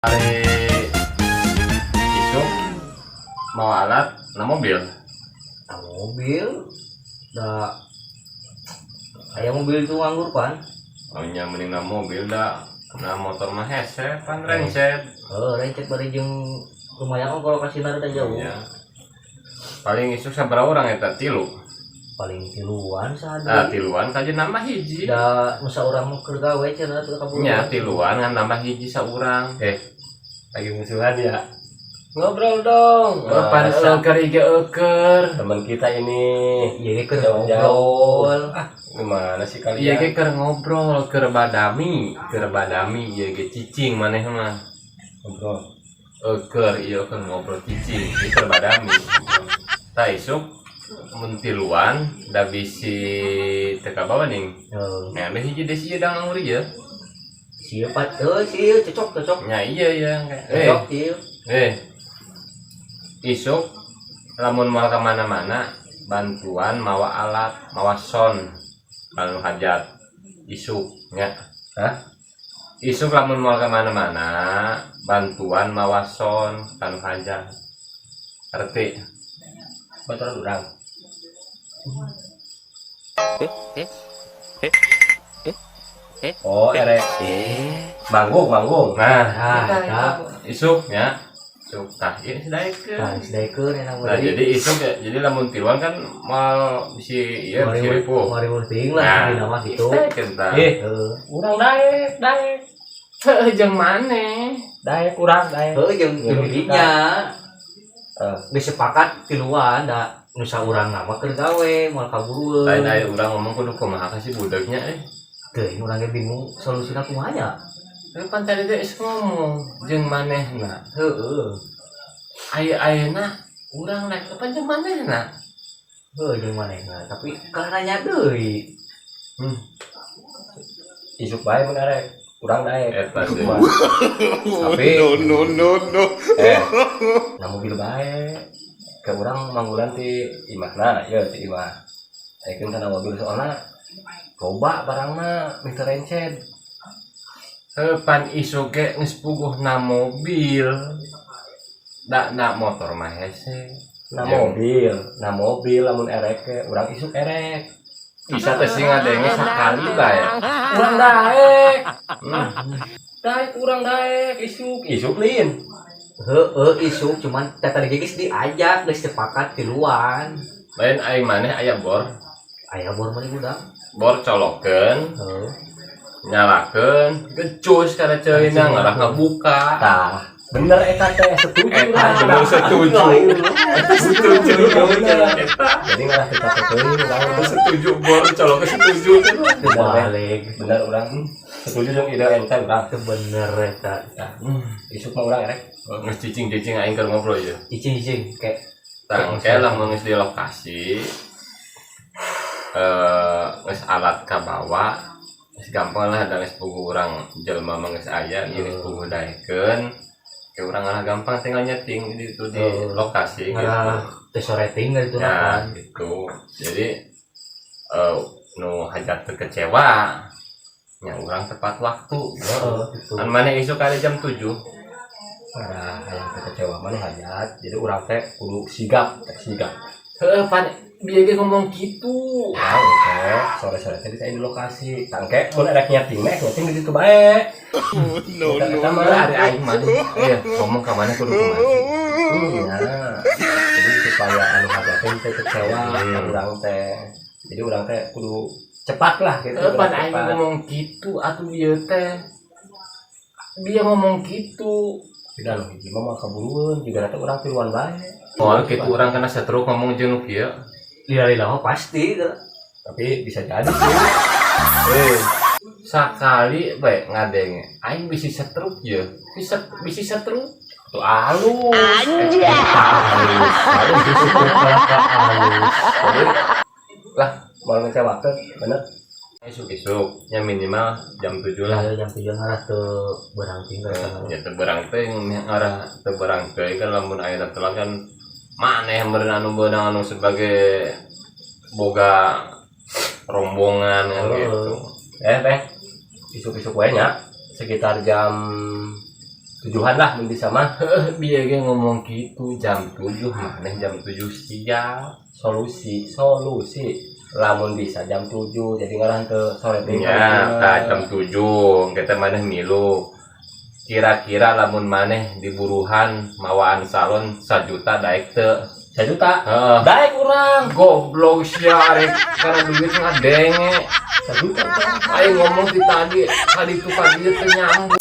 Hari itu mau alat na mobil. Mobil dah kayak mobil itu nganggur pan. Oh nya mending na mobil dah. Na motor mah hese pan rencet. Rencet bari jeung lumayan kan kalau kasih nada jauh. Ya. Paling isuk sabaraha urang eta 3. Paling tiluan sadari. Tiluan kaje nambah hiji. Da nusa urang mah keur gawe cenah teu kabur. Nya tiluan ngan nambah hiji saurang. Lagi musuhan ya. Ngobrol dong. Pan keur ieu euker. Teman kita ini Ieu keur jauh-jauh. ngobrol. Gimana sih kalian? Ieu ge keur ngobrol, keur badami ieu ge cicing maneh mah. Ngobrol. Euker ieu keur ngobrol cicing, ieu keur badami. Tah isuk mun tiluan da bisi teu kabawa ning. Nya bisi hiji desi ieu da nganggur ieu. Siapa tuh sih cocok. Nya iya. Cocok ieu. Isuk lamun moal ka mana-mana bantuan mawa alat, mawa son kalau hajat isuk nya. Isuk lamun moal ka mana-mana bantuan mawa son kalau hajat. Arti Bantuan urang. Oh, erek. Manggung. Nah, isuk nya. Isuk tah ieu sedaekeun. Nah, sedaekeun enang Nah, jadi isuk ya, jadi lamun tiluan kan mal bisi ieu bisi ripuh. Mari penting lah di nama gitu. Sedaekeun tah. Urang daek. Heuh jeung maneh. Daek urang daek. Jeung didinya. Geus sepakat tiluan da nusa urang nama keur gawe moal kaburueun. Lain aya urang ngomong kudu kumaha ka si budaknya Teu urang ge bingung solusina kumaha nya. Pan tadi teh geus ngomong jeung manehna. Heueuh. Ayeuna urang rek apa jeung manehna? Jeung manehna, tapi kalau nanya deui. Isuk bae mun erek. Urang daek. Eta Isuk deui. mah. Tapi No. na mobil bae. Ke urang manggulan ti imahna, ieu ti imah. Ayekeun kana mobil soalna loba barangna Mr. Rencet. Pan isuk ge geus puguhna mobil. Da motor mah hese. Na mobil lamun erek ke urang isuk erek. Bisa teh sing ngadenge sakali bae. Urang daek. Urang daek isuk lin. Isuk cuman tadi geus diajak geus sepakat tiluan. Lain aing maneh aya bor. Aya bor mah di gudang. Bor colokeun, nyalakeun, gecus kana ceuna ngarah ngabuka. Tah, bener eta teh setuju Bener setuju. Jadi ngarah kita teuing urang Setuju bor colokeun setuju. Balik. bener urang setuju jeung ide ente urang. Teu bener eta. Isuk mah urang erek. Geus cicing-cicing aing keur ngobrol ieu. Icing kayak Tangke lamun geus di lokasi geus alat kabawa geus gampang lah da geus puguh urang jelema mah geus aya ieu geus puguh daekeun ke urang ngarah gampang tinggal nyeting di itu di lokasi gitu. tes rating gitu Nah, kan. gitu. Jadi nu hajat teu kecewa nya urang tepat waktu. Gitu. Kan maneh isuk ada jam 7. Ada hayang teh kecewa maneh hajat. Jadi urang teh kudu sigap. Heeh, pan bieu ge ngomong kitu. Urang teh sore-sore teh di lokasi. Tangke mun erek nyeting di ditu bae. No. Ada aing mah. Ngomong ka mana kudu kumaha. Jadi supaya anu hajatnya teh kecewa ka urang teh. Jadi urang teh kudu cepat lah gitu. Pan aing ngomong kitu atuh ieu teh. Dia ngomong kitu. Tidak loh, hiji mah kaburueun juga nanti urang tiluan bae. Oh, kitu urang kana satruk ngomong jeung kieu. Lila mah pasti gitu. Tapi bisa jadi sih. Sakali bae ngadenge aing bisi setruk ye. Bisi setruk. Tuh alus. Lah, mau ngecewakeun bener. Isuk-isuk nya minimal jam 7 lah. Jam 7 ngarah teu berang tinggal. Ya teu berang teh ngarah teu berang teh kan lamun ayeuna telat kan maneh meureun anu beunang anu sebagai boga rombongan kan gitu. Teh isuk-isuk we nya sekitar jam tujuan lah mun bisa mah. Dia ge ngomong gitu jam 7 maneh jam 7 siang. Solusi lamun bisa jam 7 jadi ngaran teu sore teh Ya, jam 7 kita maneh milu. Kira-kira lamun maneh di buruhan mawaan salon 1 juta daek teu? 1 juta Heeh. daek urang Goblok sia arek karena duit ngadenge. 1 juta Aing ngomong di tadi itu teu nyambung.